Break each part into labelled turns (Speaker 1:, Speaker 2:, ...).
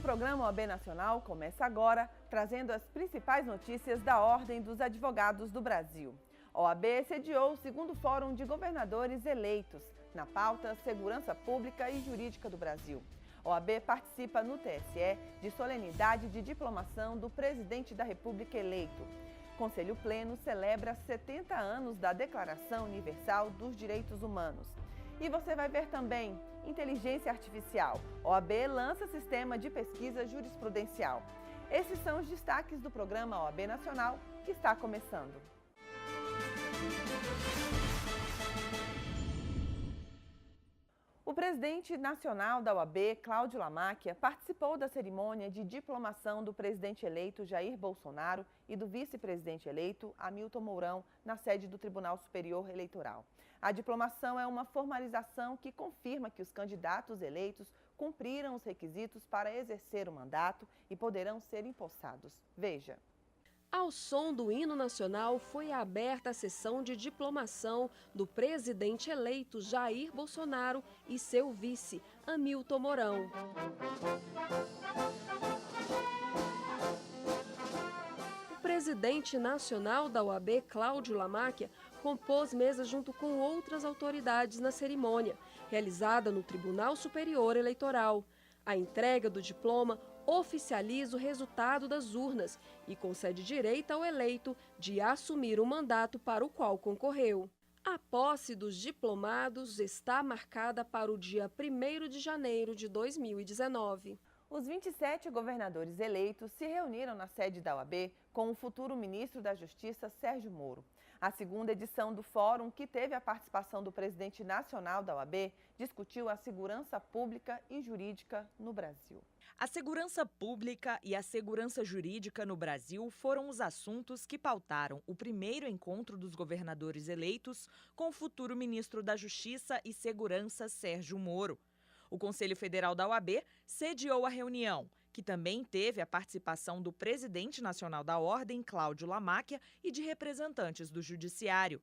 Speaker 1: programa OAB Nacional começa agora, trazendo as principais notícias da Ordem dos Advogados do Brasil. A OAB sediou o segundo Fórum de Governadores Eleitos, na pauta Segurança Pública e Jurídica do Brasil. A OAB participa no TSE de solenidade de diplomação do Presidente da República eleito. O Conselho Pleno celebra 70 anos da Declaração Universal dos Direitos Humanos. E você vai ver também inteligência artificial. A OAB lança sistema de pesquisa jurisprudencial. Esses são os destaques do programa OAB Nacional, que está começando. O presidente nacional da OAB, Cláudio Lamáquia, participou da cerimônia de diplomação do presidente eleito Jair Bolsonaro e do vice-presidente eleito Hamilton Mourão na sede do Tribunal Superior Eleitoral. A diplomação é uma formalização que confirma que os candidatos eleitos cumpriram os requisitos para exercer o mandato e poderão ser empossados. Veja.
Speaker 2: Ao som do hino nacional, foi aberta a sessão de diplomação do presidente eleito Jair Bolsonaro e seu vice, Hamilton Mourão. O presidente nacional da OAB, Cláudio Lamáquia, compôs mesa junto com outras autoridades na cerimônia, realizada no Tribunal Superior Eleitoral. A entrega do diploma oficializa o resultado das urnas e concede direito ao eleito de assumir o mandato para o qual concorreu. A posse dos diplomados está marcada para o dia 1º de janeiro de 2019.
Speaker 1: Os 27 governadores eleitos se reuniram na sede da OAB com o futuro ministro da Justiça, Sérgio Moro. A segunda edição do fórum, que teve a participação do presidente nacional da OAB, discutiu a segurança pública e jurídica no Brasil.
Speaker 3: A segurança pública e a segurança jurídica no Brasil foram os assuntos que pautaram o primeiro encontro dos governadores eleitos com o futuro ministro da Justiça e Segurança, Sérgio Moro. O Conselho Federal da OAB sediou a reunião, que também teve a participação do presidente nacional da Ordem, Cláudio Lamáquia, e de representantes do Judiciário.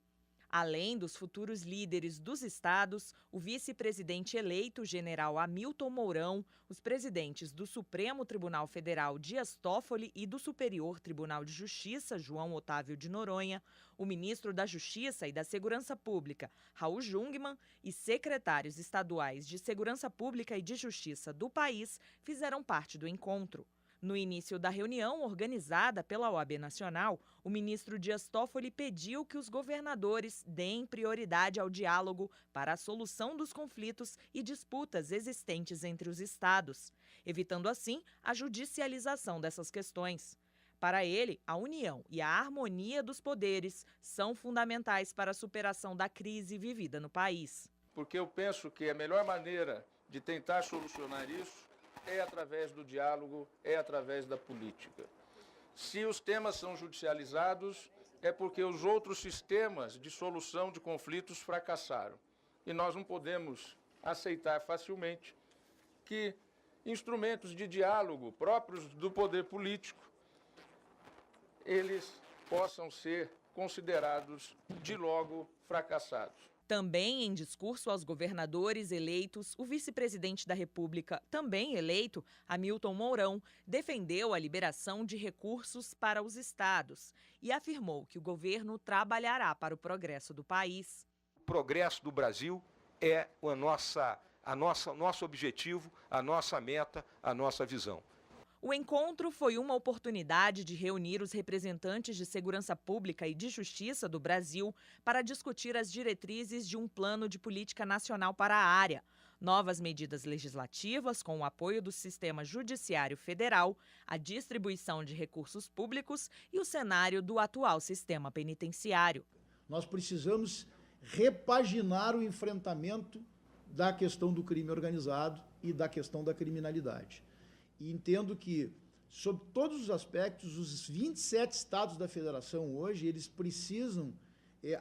Speaker 3: Além dos futuros líderes dos estados, o vice-presidente eleito, general Hamilton Mourão, os presidentes do Supremo Tribunal Federal, Dias Toffoli, e do Superior Tribunal de Justiça, João Otávio de Noronha, o ministro da Justiça e da Segurança Pública, Raul Jungmann, e secretários estaduais de Segurança Pública e de Justiça do país fizeram parte do encontro. No início da reunião, organizada pela OAB Nacional, o ministro Dias Toffoli pediu que os governadores deem prioridade ao diálogo para a solução dos conflitos e disputas existentes entre os estados, evitando assim a judicialização dessas questões. Para ele, a união e a harmonia dos poderes são fundamentais para a superação da crise vivida no país.
Speaker 4: Porque eu penso que a melhor maneira de tentar solucionar isso é através do diálogo, é através da política. Se os temas são judicializados, é porque os outros sistemas de solução de conflitos fracassaram. E nós não podemos aceitar facilmente que instrumentos de diálogo próprios do poder político, eles possam ser considerados de logo fracassados.
Speaker 3: Também em discurso aos governadores eleitos, o vice-presidente da República, também eleito, Hamilton Mourão, defendeu a liberação de recursos para os estados e afirmou que o governo trabalhará para o progresso do país.
Speaker 5: O progresso do Brasil é nosso objetivo, a nossa meta, a nossa visão.
Speaker 3: O encontro foi uma oportunidade de reunir os representantes de segurança pública e de justiça do Brasil para discutir as diretrizes de um plano de política nacional para a área, novas medidas legislativas com o apoio do sistema judiciário federal, a distribuição de recursos públicos e o cenário do atual sistema penitenciário.
Speaker 6: Nós precisamos repaginar o enfrentamento da questão do crime organizado e da questão da criminalidade. E entendo que, sob todos os aspectos, os 27 estados da federação hoje, eles precisam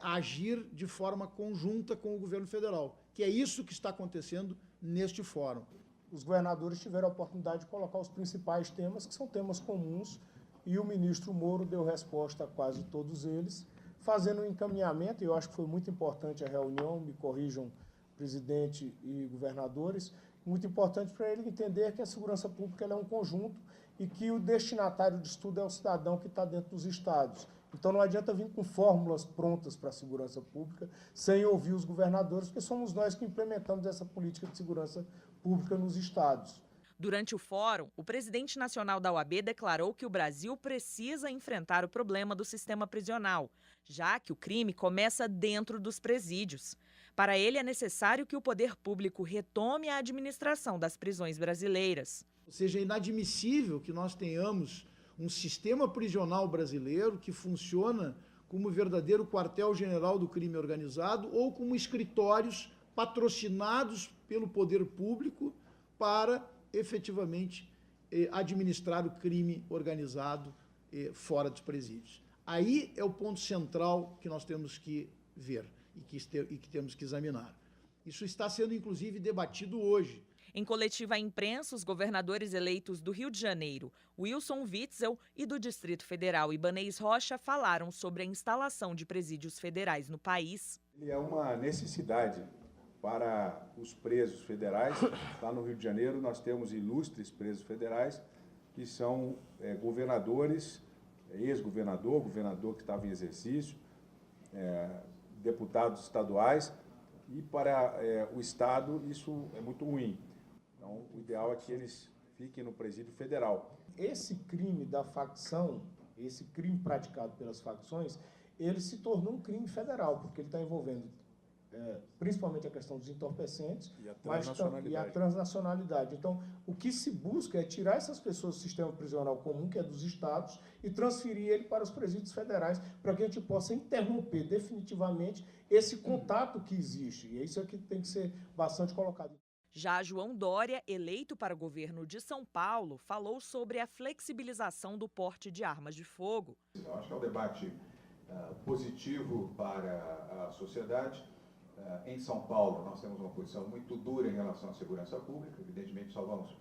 Speaker 6: agir de forma conjunta com o governo federal, que é isso que está acontecendo neste fórum.
Speaker 7: Os governadores tiveram a oportunidade de colocar os principais temas, que são temas comuns, e o ministro Moro deu resposta a quase todos eles, fazendo um encaminhamento, e eu acho que foi muito importante a reunião, me corrijam presidente e governadores, muito importante para ele entender que a segurança pública ela é um conjunto e que o destinatário de estudo é o cidadão que está dentro dos estados. Então não adianta vir com fórmulas prontas para a segurança pública sem ouvir os governadores, porque somos nós que implementamos essa política de segurança pública nos estados.
Speaker 3: Durante o fórum, o presidente nacional da OAB declarou que o Brasil precisa enfrentar o problema do sistema prisional, já que o crime começa dentro dos presídios. Para ele, é necessário que o poder público retome a administração das prisões brasileiras.
Speaker 6: Ou seja, é inadmissível que nós tenhamos um sistema prisional brasileiro que funciona como verdadeiro quartel-general do crime organizado ou como escritórios patrocinados pelo poder público para efetivamente administrar o crime organizado fora dos presídios. Aí é o ponto central que nós temos que ver e que temos que examinar. Isso está sendo, inclusive, debatido hoje.
Speaker 3: Em coletiva à imprensa, os governadores eleitos do Rio de Janeiro, Wilson Witzel, e do Distrito Federal, Ibanez Rocha, falaram sobre a instalação de presídios federais no país.
Speaker 8: É uma necessidade para os presos federais. Lá no Rio de Janeiro nós temos ilustres presos federais que são governadores, ex-governador, governador que estava em exercício, deputados estaduais, e para o Estado isso é muito ruim. Então, o ideal é que eles fiquem no presídio federal.
Speaker 7: Esse crime da facção, esse crime praticado pelas facções, ele se tornou um crime federal, porque ele está envolvendo principalmente a questão dos entorpecentes e a transnacionalidade. Então, o que se busca é tirar essas pessoas do sistema prisional comum, que é dos estados, e transferir ele para os presídios federais, para que a gente possa interromper definitivamente esse contato que existe. E é isso que tem que ser bastante colocado.
Speaker 3: Já João Dória, eleito para o governo de São Paulo, falou sobre a flexibilização do porte de armas de fogo.
Speaker 9: Eu acho que é um debate positivo para a sociedade. Em São Paulo, nós temos uma posição muito dura em relação à segurança pública. Evidentemente, só vamos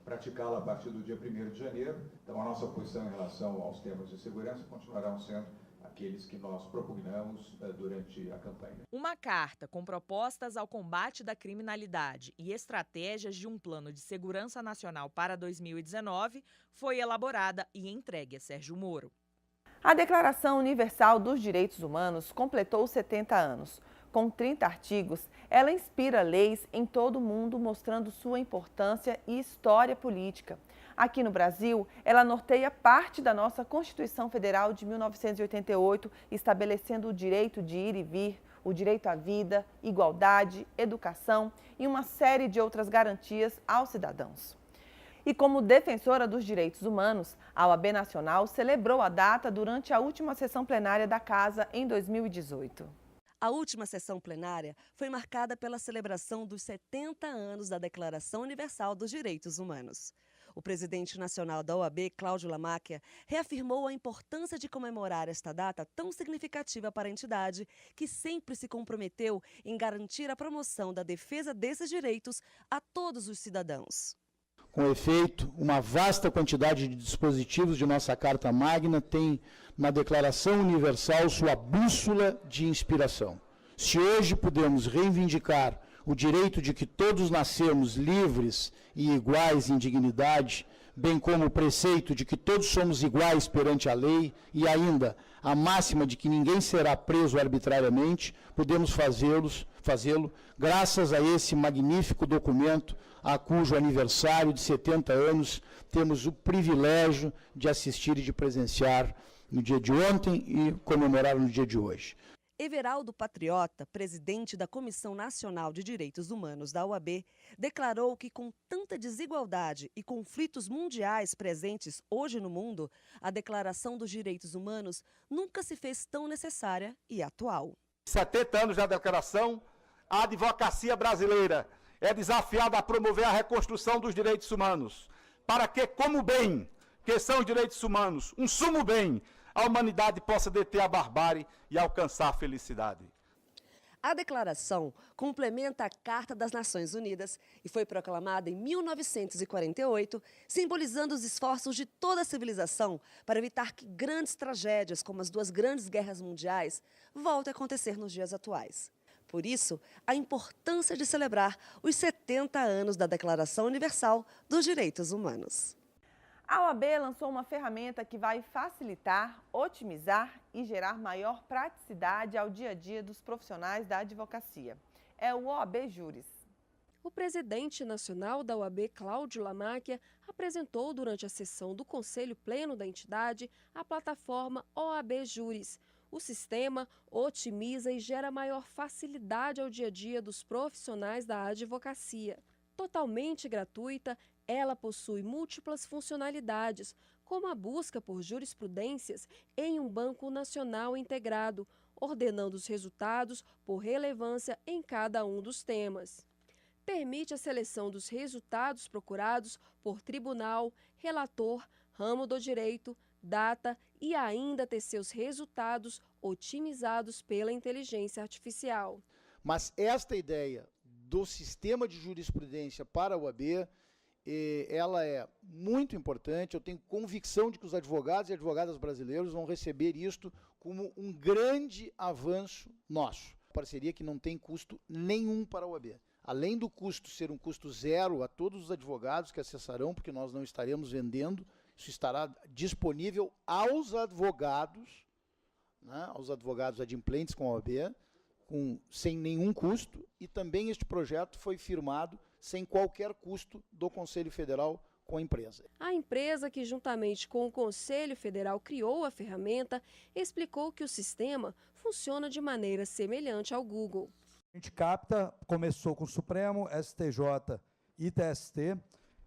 Speaker 9: praticá-la a partir do dia 1º de janeiro. Então, a nossa posição em relação aos temas de segurança continuarão sendo aqueles que nós propugnamos durante a campanha.
Speaker 3: Uma carta com propostas ao combate da criminalidade e estratégias de um plano de segurança nacional para 2019 foi elaborada e entregue a Sérgio Moro.
Speaker 1: A Declaração Universal dos Direitos Humanos completou 70 anos. Com 30 artigos, ela inspira leis em todo o mundo, mostrando sua importância e história política. Aqui no Brasil, ela norteia parte da nossa Constituição Federal de 1988, estabelecendo o direito de ir e vir, o direito à vida, igualdade, educação e uma série de outras garantias aos cidadãos. E como defensora dos direitos humanos, a OAB Nacional celebrou a data durante a última sessão plenária da Casa em 2018.
Speaker 10: A última sessão plenária foi marcada pela celebração dos 70 anos da Declaração Universal dos Direitos Humanos. O presidente nacional da OAB, Cláudio Lamáquia, reafirmou a importância de comemorar esta data tão significativa para a entidade, que sempre se comprometeu em garantir a promoção da defesa desses direitos a todos os cidadãos.
Speaker 11: Com efeito, uma vasta quantidade de dispositivos de nossa Carta Magna tem na Declaração Universal sua bússola de inspiração. Se hoje podemos reivindicar o direito de que todos nascemos livres e iguais em dignidade, bem como o preceito de que todos somos iguais perante a lei e ainda a máxima de que ninguém será preso arbitrariamente, podemos fazê-lo graças a esse magnífico documento a cujo aniversário de 70 anos temos o privilégio de assistir e de presenciar no dia de ontem e comemorar no dia de hoje.
Speaker 10: Everaldo Patriota, presidente da Comissão Nacional de Direitos Humanos da OAB, declarou que com tanta desigualdade e conflitos mundiais presentes hoje no mundo, a Declaração dos Direitos Humanos nunca se fez tão necessária e atual.
Speaker 12: 70 anos da Declaração, a advocacia brasileira é desafiada a promover a reconstrução dos direitos humanos, para que, como bem, que são os direitos humanos, um sumo bem, a humanidade possa deter a barbárie e alcançar a felicidade.
Speaker 10: A declaração complementa a Carta das Nações Unidas e foi proclamada em 1948, simbolizando os esforços de toda a civilização para evitar que grandes tragédias, como as duas grandes guerras mundiais, voltem a acontecer nos dias atuais. Por isso, a importância de celebrar os 70 anos da Declaração Universal dos Direitos Humanos.
Speaker 1: A OAB lançou uma ferramenta que vai facilitar, otimizar e gerar maior praticidade ao dia a dia dos profissionais da advocacia. É o OAB Júris.
Speaker 2: O presidente nacional da OAB, Cláudio Lamáquia, apresentou durante a sessão do Conselho Pleno da entidade a plataforma OAB Júris. O sistema otimiza e gera maior facilidade ao dia a dia dos profissionais da advocacia. Totalmente gratuita, ela possui múltiplas funcionalidades, como a busca por jurisprudências em um banco nacional integrado, ordenando os resultados por relevância em cada um dos temas. Permite a seleção dos resultados procurados por tribunal, relator, ramo do direito, data e ainda ter seus resultados otimizados pela inteligência artificial.
Speaker 11: Mas esta ideia do sistema de jurisprudência para a OAB, ela é muito importante. Eu tenho convicção de que os advogados e advogadas brasileiros vão receber isto como um grande avanço nosso. Parceria que não tem custo nenhum para a OAB. Além do custo ser um custo zero a todos os advogados que acessarão, porque nós não estaremos vendendo, isso estará disponível aos advogados, né, aos advogados adimplentes com a OAB, sem nenhum custo, e também este projeto foi firmado sem qualquer custo do Conselho Federal com a empresa.
Speaker 2: A empresa, que juntamente com o Conselho Federal criou a ferramenta, explicou que o sistema funciona de maneira semelhante ao Google.
Speaker 13: A gente capta, começou com o Supremo, STJ e TST,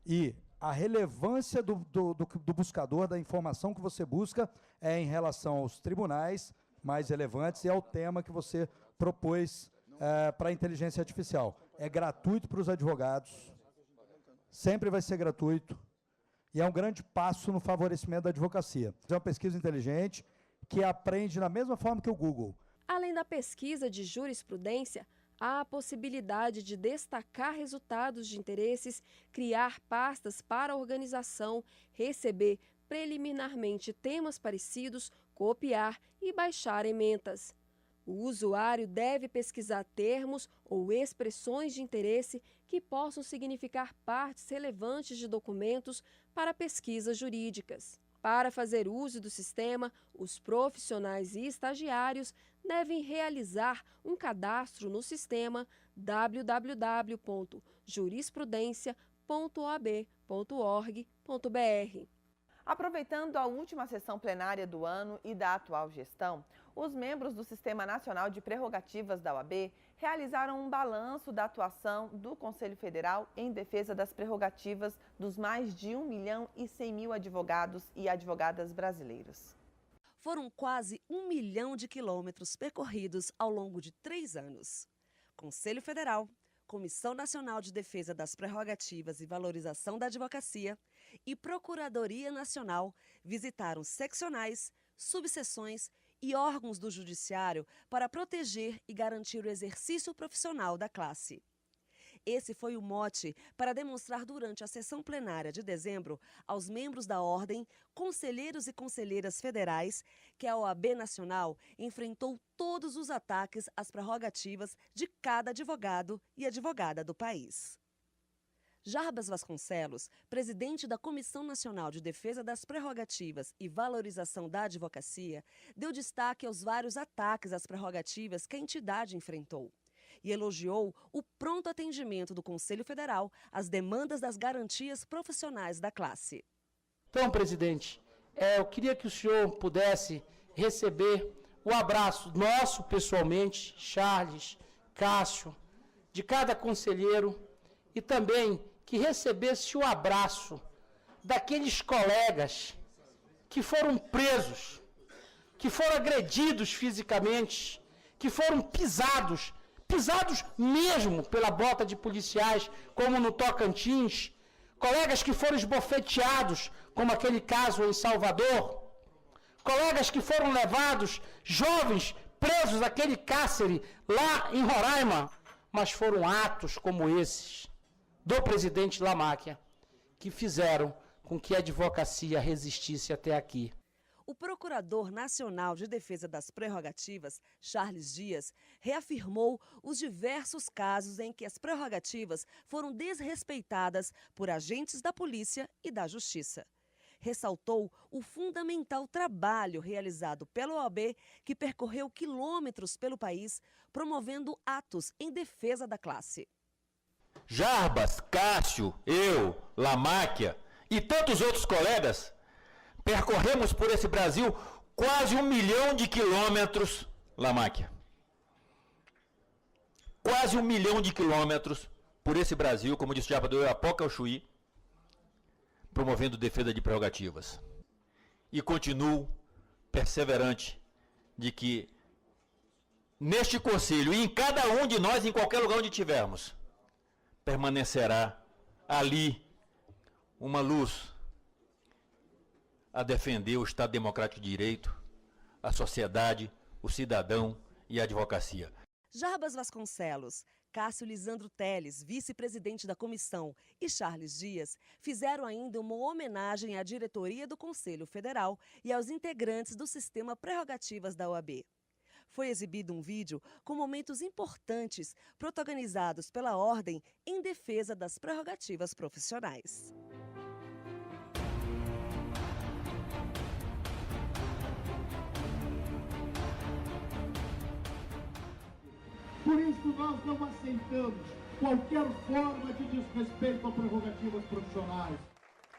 Speaker 13: e a relevância do buscador, da informação que você busca, é em relação aos tribunais mais relevantes e ao tema que você propôs para a inteligência artificial. É gratuito para os advogados, sempre vai ser gratuito, e é um grande passo no favorecimento da advocacia. É uma pesquisa inteligente que aprende da mesma forma que o Google.
Speaker 2: Além da pesquisa de jurisprudência, há a possibilidade de destacar resultados de interesses, criar pastas para a organização, receber preliminarmente temas parecidos, copiar e baixar ementas. O usuário deve pesquisar termos ou expressões de interesse que possam significar partes relevantes de documentos para pesquisas jurídicas. Para fazer uso do sistema, os profissionais e estagiários devem realizar um cadastro no sistema www.jurisprudencia.oab.org.br.
Speaker 1: Aproveitando a última sessão plenária do ano e da atual gestão, os membros do Sistema Nacional de Prerrogativas da OAB realizaram um balanço da atuação do Conselho Federal em defesa das prerrogativas dos mais de 1.100.000 advogados e advogadas brasileiros.
Speaker 10: Foram quase 1 milhão de quilômetros percorridos ao longo de 3 anos. Conselho Federal, Comissão Nacional de Defesa das Prerrogativas e Valorização da Advocacia e Procuradoria Nacional visitaram seccionais, subseções e órgãos do Judiciário para proteger e garantir o exercício profissional da classe. Esse foi o mote para demonstrar durante a sessão plenária de dezembro aos membros da Ordem, conselheiros e conselheiras federais, que a OAB Nacional enfrentou todos os ataques às prerrogativas de cada advogado e advogada do país. Jarbas Vasconcelos, presidente da Comissão Nacional de Defesa das Prerrogativas e Valorização da Advocacia, deu destaque aos vários ataques às prerrogativas que a entidade enfrentou e elogiou o pronto atendimento do Conselho Federal às demandas das garantias profissionais da classe.
Speaker 14: Então, presidente, eu queria que o senhor pudesse receber o abraço nosso, pessoalmente, Charles, Cássio, de cada conselheiro, e também que recebesse o abraço daqueles colegas que foram presos, que foram agredidos fisicamente, que foram pisados mesmo pela bota de policiais, como no Tocantins, colegas que foram esbofeteados, como aquele caso em Salvador, colegas que foram levados, jovens, presos naquele cárcere lá em Roraima, mas foram atos como esses do presidente Lamáquia que fizeram com que a advocacia resistisse até aqui.
Speaker 10: O Procurador Nacional de Defesa das Prerrogativas, Charles Dias, reafirmou os diversos casos em que as prerrogativas foram desrespeitadas por agentes da polícia e da justiça. Ressaltou o fundamental trabalho realizado pela OAB, que percorreu quilômetros pelo país, promovendo atos em defesa da classe.
Speaker 15: Jarbas, Cássio, eu, Lamáquia e tantos outros colegas percorremos por esse Brasil quase 1 milhão de quilômetros, Lamáquia. Quase 1 milhão de quilômetros por esse Brasil, como disse o Jarbas, do Oiapoque ao Chuí, promovendo defesa de prerrogativas. E continuo perseverante de que neste Conselho e em cada um de nós, em qualquer lugar onde estivermos, permanecerá ali uma luz a defender o Estado Democrático de Direito, a sociedade, o cidadão e a advocacia.
Speaker 10: Jarbas Vasconcelos, Cássio Lisandro Teles, vice-presidente da comissão, e Charles Dias fizeram ainda uma homenagem à diretoria do Conselho Federal e aos integrantes do sistema Prerrogativas da OAB. Foi exibido um vídeo com momentos importantes protagonizados pela Ordem em defesa das prerrogativas profissionais.
Speaker 16: Por isso nós não aceitamos qualquer forma de desrespeito a prerrogativas profissionais.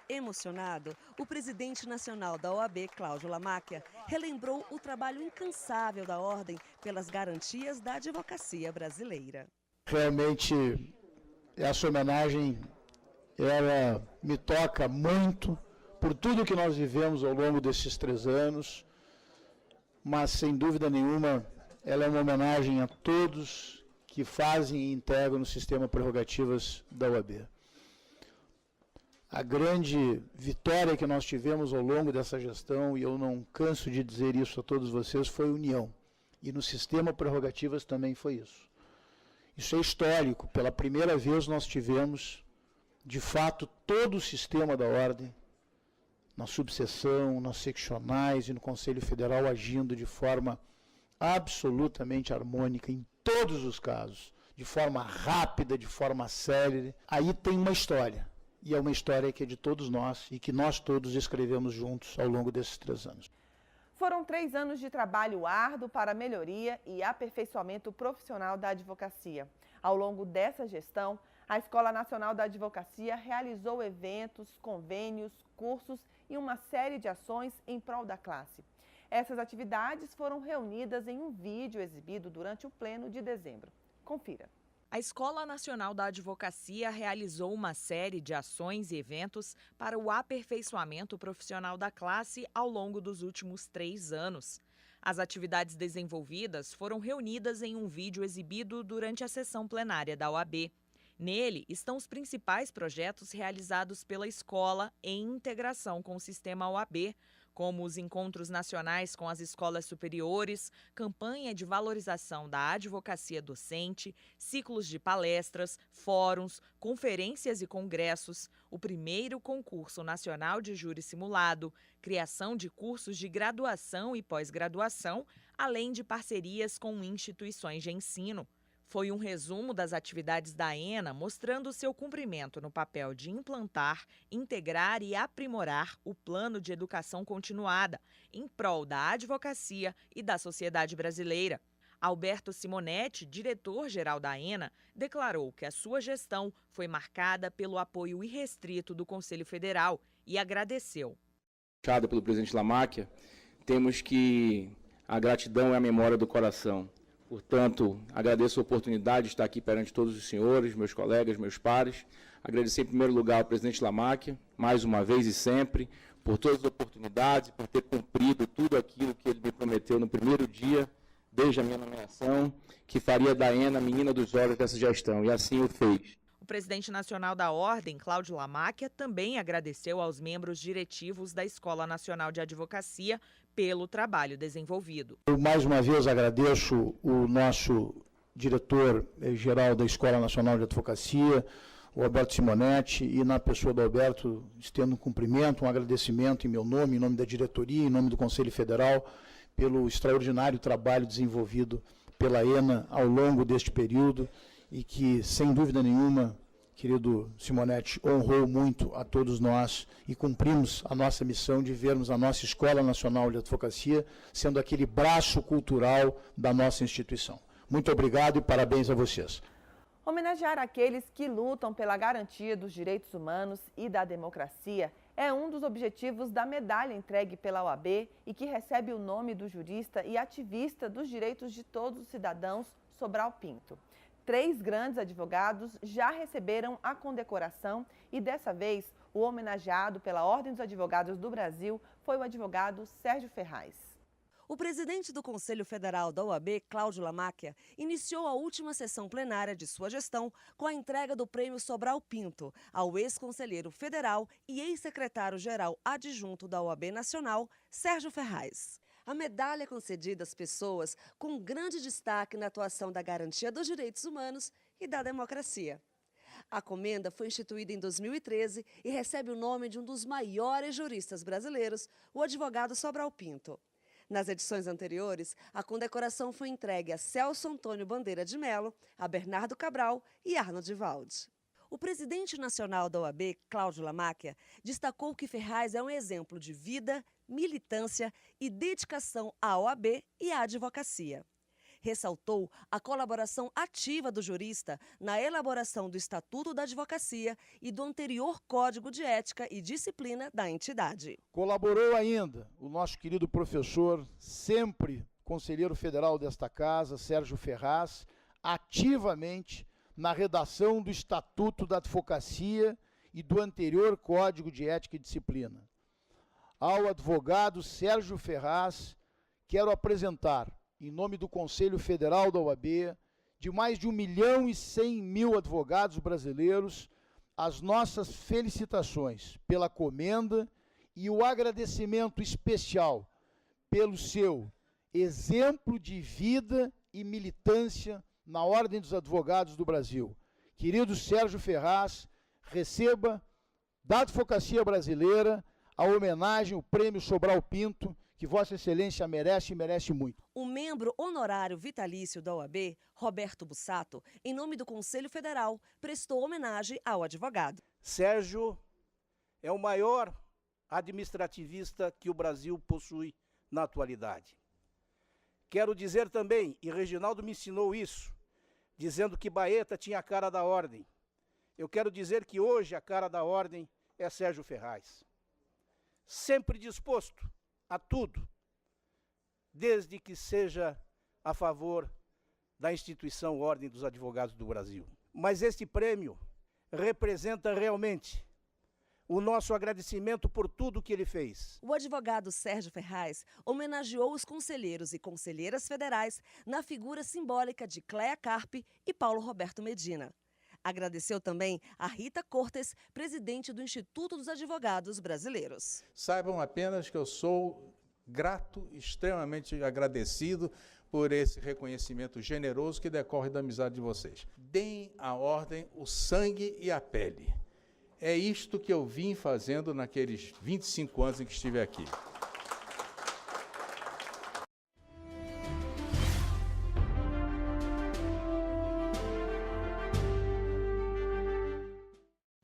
Speaker 10: Emocionado, o presidente nacional da OAB, Cláudio Lamáquia, relembrou o trabalho incansável da Ordem pelas garantias da advocacia brasileira.
Speaker 11: Realmente, essa homenagem, ela me toca muito por tudo que nós vivemos ao longo desses 3 anos, mas, sem dúvida nenhuma, ela é uma homenagem a todos que fazem e integram no sistema Prerrogativas da OAB. A grande vitória que nós tivemos ao longo dessa gestão, e eu não canso de dizer isso a todos vocês, foi união. E no sistema Prerrogativas também foi isso. Isso é histórico. Pela primeira vez nós tivemos, de fato, todo o sistema da Ordem, na subseção, nas seccionais e no Conselho Federal, agindo de forma absolutamente harmônica em todos os casos, de forma rápida, de forma célere. Aí tem uma história. E é uma história que é de todos nós e que nós todos escrevemos juntos ao longo desses 3 anos.
Speaker 1: Foram 3 anos de trabalho árduo para a melhoria e aperfeiçoamento profissional da advocacia. Ao longo dessa gestão, a Escola Nacional da Advocacia realizou eventos, convênios, cursos e uma série de ações em prol da classe. Essas atividades foram reunidas em um vídeo exibido durante o Pleno de dezembro. Confira.
Speaker 3: A Escola Nacional da Advocacia realizou uma série de ações e eventos para o aperfeiçoamento profissional da classe ao longo dos últimos 3 anos. As atividades desenvolvidas foram reunidas em um vídeo exibido durante a sessão plenária da OAB. Nele estão os principais projetos realizados pela escola em integração com o sistema OAB, como os encontros nacionais com as escolas superiores, campanha de valorização da advocacia docente, ciclos de palestras, fóruns, conferências e congressos, o primeiro concurso nacional de júri simulado, criação de cursos de graduação e pós-graduação, além de parcerias com instituições de ensino. Foi um resumo das atividades da ENA, mostrando seu cumprimento no papel de implantar, integrar e aprimorar o plano de educação continuada, em prol da advocacia e da sociedade brasileira. Alberto Simonetti, diretor-geral da ENA, declarou que a sua gestão foi marcada pelo apoio irrestrito do Conselho Federal e agradeceu.
Speaker 17: Pelo presidente Lamáquia, temos que a gratidão é a memória do coração. Portanto, agradeço a oportunidade de estar aqui perante todos os senhores, meus colegas, meus pares. Agradecer em primeiro lugar ao presidente Lamáquia, mais uma vez e sempre, por todas as oportunidades, por ter cumprido tudo aquilo que ele me prometeu no primeiro dia, desde a minha nomeação, que faria da ENA a menina dos olhos dessa gestão, e assim o fez.
Speaker 3: O presidente nacional da Ordem, Cláudio Lamáquia, também agradeceu aos membros diretivos da Escola Nacional de Advocacia pelo trabalho desenvolvido.
Speaker 11: Eu mais uma vez agradeço o nosso diretor-geral da Escola Nacional de Advocacia, o Alberto Simonetti, e na pessoa do Alberto estendo um cumprimento, um agradecimento em meu nome, em nome da diretoria, em nome do Conselho Federal, pelo extraordinário trabalho desenvolvido pela ENA ao longo deste período e que, sem dúvida nenhuma, querido Simonetti, honrou muito a todos nós e cumprimos a nossa missão de vermos a nossa Escola Nacional de Advocacia sendo aquele braço cultural da nossa instituição. Muito obrigado e parabéns a vocês.
Speaker 1: Homenagear aqueles que lutam pela garantia dos direitos humanos e da democracia é um dos objetivos da medalha entregue pela OAB e que recebe o nome do jurista e ativista dos direitos de todos os cidadãos, Sobral Pinto. 3 grandes advogados já receberam a condecoração e, dessa vez, o homenageado pela Ordem dos Advogados do Brasil foi o advogado Sérgio Ferraz.
Speaker 10: O presidente do Conselho Federal da OAB, Cláudio Lamáquia, iniciou a última sessão plenária de sua gestão com a entrega do Prêmio Sobral Pinto ao ex-conselheiro federal e ex-secretário-geral adjunto da OAB Nacional, Sérgio Ferraz. A medalha é concedida às pessoas com grande destaque na atuação da garantia dos direitos humanos e da democracia. A comenda foi instituída em 2013 e recebe o nome de um dos maiores juristas brasileiros, o advogado Sobral Pinto. Nas edições anteriores, a condecoração foi entregue a Celso Antônio Bandeira de Mello, a Bernardo Cabral e Arnold Valdi. O presidente nacional da OAB, Cláudio Lamáquia, destacou que Ferraz é um exemplo de vida, militância e dedicação à OAB e à advocacia. Ressaltou a colaboração ativa do jurista na elaboração do Estatuto da Advocacia e do anterior Código de Ética e Disciplina da entidade.
Speaker 11: Colaborou ainda o nosso querido professor, sempre conselheiro federal desta casa, Sérgio Ferraz, ativamente na redação do Estatuto da Advocacia e do anterior Código de Ética e Disciplina. Ao advogado Sérgio Ferraz, quero apresentar, em nome do Conselho Federal da OAB, de mais de 1.100.000 advogados brasileiros, as nossas felicitações pela comenda e o agradecimento especial pelo seu exemplo de vida e militância na Ordem dos Advogados do Brasil. Querido Sérgio Ferraz, receba da advocacia brasileira a homenagem, o Prêmio Sobral Pinto, que Vossa Excelência merece e merece muito.
Speaker 10: O membro honorário vitalício da OAB, Roberto Bussato, em nome do Conselho Federal, prestou homenagem ao advogado.
Speaker 18: Sérgio é o maior administrativista que o Brasil possui na atualidade. Quero dizer também, e Reginaldo me ensinou isso, dizendo que Baeta tinha a cara da ordem. Eu quero dizer que hoje a cara da ordem é Sérgio Ferraz. Sempre disposto a tudo, desde que seja a favor da instituição Ordem dos Advogados do Brasil. Mas este prêmio representa realmente o nosso agradecimento por tudo que ele fez.
Speaker 10: O advogado Sérgio Ferraz homenageou os conselheiros e conselheiras federais na figura simbólica de Cléa Carpe e Paulo Roberto Medina. Agradeceu também a Rita Cortes, presidente do Instituto dos Advogados Brasileiros.
Speaker 19: Saibam apenas que eu sou grato, extremamente agradecido por esse reconhecimento generoso que decorre da amizade de vocês. Deem à ordem o sangue e a pele. É isto que eu vim fazendo naqueles 25 anos em que estive aqui.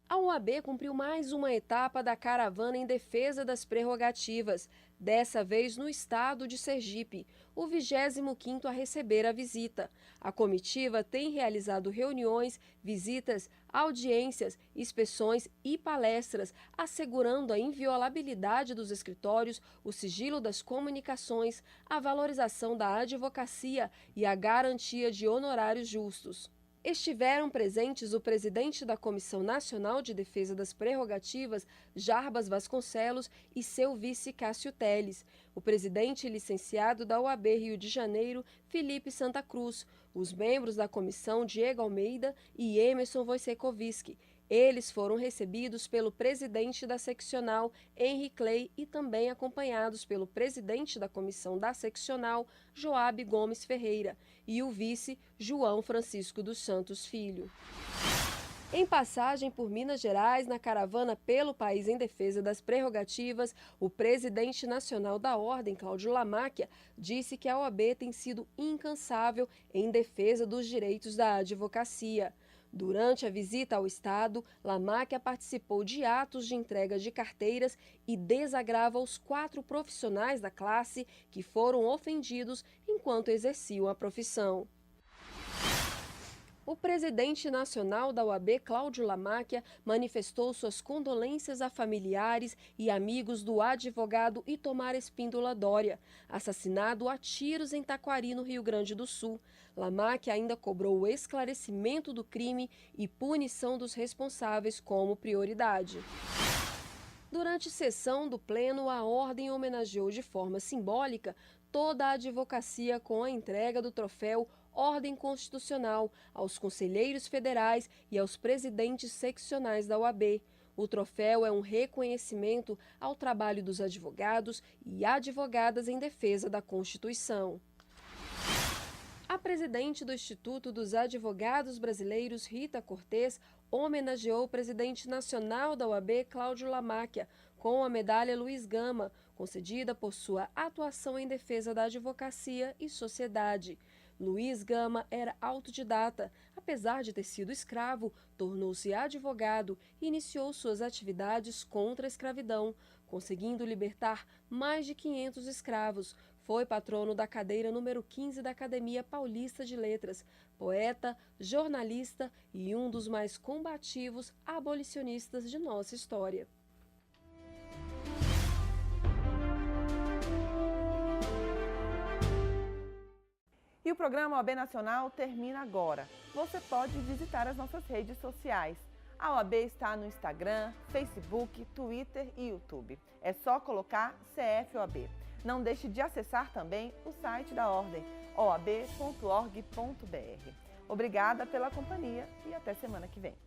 Speaker 2: A OAB cumpriu mais uma etapa da caravana em defesa das prerrogativas, dessa vez no estado de Sergipe, o 25º a receber a visita. A comitiva tem realizado reuniões, visitas, audiências, inspeções e palestras, assegurando a inviolabilidade dos escritórios, o sigilo das comunicações, a valorização da advocacia e a garantia de honorários justos. Estiveram presentes o presidente da Comissão Nacional de Defesa das Prerrogativas, Jarbas Vasconcelos, e seu vice Cássio Teles, o presidente licenciado da OAB Rio de Janeiro, Felipe Santa Cruz, os membros da comissão Diego Almeida e Emerson Wojciechowski. Eles foram recebidos pelo presidente da seccional, Henry Clay, e também acompanhados pelo presidente da comissão da seccional, Joabe Gomes Ferreira, e o vice, João Francisco dos Santos Filho. Em passagem por Minas Gerais, na caravana pelo país em defesa das prerrogativas, o presidente nacional da Ordem, Cláudio Lamáquia, disse que a OAB tem sido incansável em defesa dos direitos da advocacia. Durante a visita ao Estado, Lamáquia participou de atos de entrega de carteiras e desagrava os 4 profissionais da classe que foram ofendidos enquanto exerciam a profissão. O presidente nacional da OAB, Cláudio Lamáquia, manifestou suas condolências a familiares e amigos do advogado Itomar Espíndola Doria, assassinado a tiros em Taquari, no Rio Grande do Sul. Lamáquia ainda cobrou o esclarecimento do crime e punição dos responsáveis como prioridade. Durante sessão do Pleno, a Ordem homenageou de forma simbólica toda a advocacia com a entrega do troféu Ordem Constitucional aos conselheiros federais e aos presidentes seccionais da OAB. O troféu é um reconhecimento ao trabalho dos advogados e advogadas em defesa da Constituição. A presidente do Instituto dos Advogados Brasileiros, Rita Cortes, homenageou o presidente nacional da OAB, Cláudio Lamáquia, com a medalha Luiz Gama, concedida por sua atuação em defesa da advocacia e sociedade. Luiz Gama era autodidata. Apesar de ter sido escravo, tornou-se advogado e iniciou suas atividades contra a escravidão, conseguindo libertar mais de 500 escravos. Foi patrono da cadeira número 15 da Academia Paulista de Letras, poeta, jornalista e um dos mais combativos abolicionistas de nossa história.
Speaker 1: E o programa OAB Nacional termina agora. Você pode visitar as nossas redes sociais. A OAB está no Instagram, Facebook, Twitter e YouTube. É só colocar CFOAB. Não deixe de acessar também o site da Ordem, oab.org.br. Obrigada pela companhia e até semana que vem.